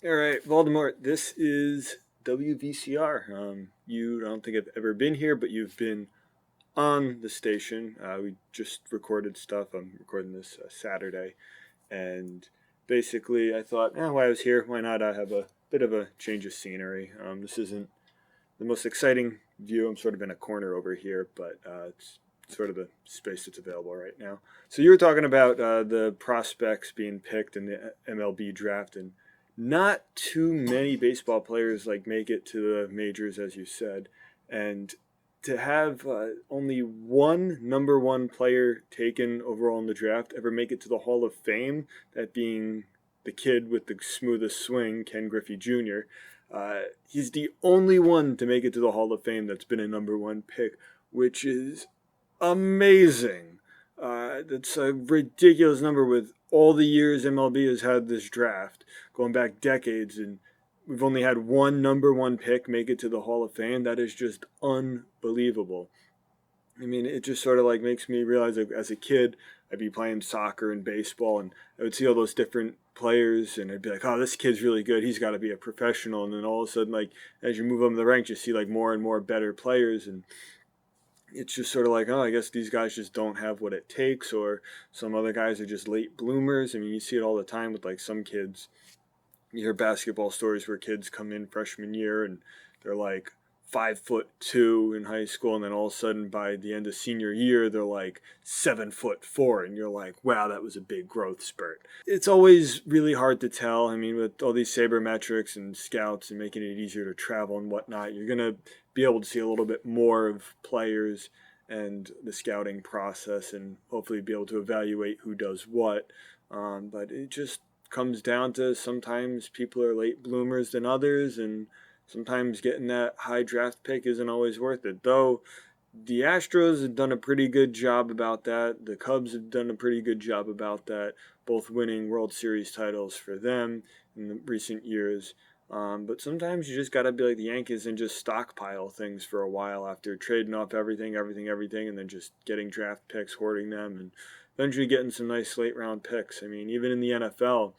All right, Voldemort, this is WVCR. I don't think I've ever been here, but you've been on the station. We just recorded stuff. I'm recording this Saturday. And basically, I thought, while I was here, why not have a bit of a change of scenery? This isn't the most exciting view. I'm sort of in a corner over here, but it's sort of the space that's available right now. So you were talking about the prospects being picked in the MLB draft, and not too many baseball players like make it to the majors, as you said, and to have only one number one player taken overall in the draft ever make it to the Hall of Fame, that being the kid with the smoothest swing, Ken Griffey Jr. He's the only one to make it to the Hall of Fame that's been a number one pick, which is amazing. That's a ridiculous number with all the years MLB has had this draft, going back decades, and we've only had one number one pick make it to the Hall of Fame. That is just unbelievable. I mean, it just sort of like makes me realize, like, as a kid, I'd be playing soccer and baseball, and I would see all those different players, and I'd be like, "Oh, this kid's really good. He's got to be a professional." And then all of a sudden, like, as you move up in the ranks, you see like more and more better players, and it's just sort of like, oh, I guess these guys just don't have what it takes, or some other guys are just late bloomers. I mean, you see it all the time with like some kids. You hear basketball stories where kids come in freshman year and they're like 5'2" in high school, and then all of a sudden by the end of senior year they're like 7'4", and you're like, wow, that was a big growth spurt. It's always really hard to tell. I mean, with all these sabermetrics and scouts and making it easier to travel and whatnot, you're gonna be able to see a little bit more of players and the scouting process, and hopefully be able to evaluate who does what. But it just comes down to sometimes people are late bloomers than others, and sometimes getting that high draft pick isn't always worth it. Though the Astros have done a pretty good job about that. The Cubs have done a pretty good job about that, both winning World Series titles for them in the recent years. But sometimes you just got to be like the Yankees and just stockpile things for a while after trading off everything, and then just getting draft picks, hoarding them, and eventually getting some nice late round picks. I mean, even in the NFL,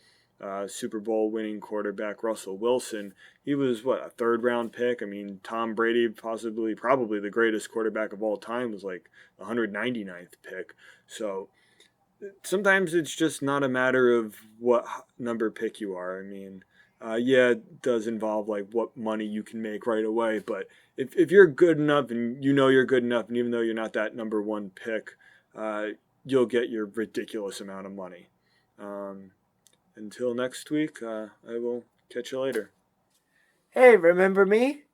Super Bowl winning quarterback Russell Wilson, he was what, a third round pick? I mean, Tom Brady, probably the greatest quarterback of all time, was like the 199th pick. So sometimes it's just not a matter of what number pick you are. I mean, yeah, it does involve like what money you can make right away. But if you're good enough, and you know you're good enough, and even though you're not that number one pick, uh, you'll get your ridiculous amount of money. Um, until next week, I will catch you later. Hey, remember me?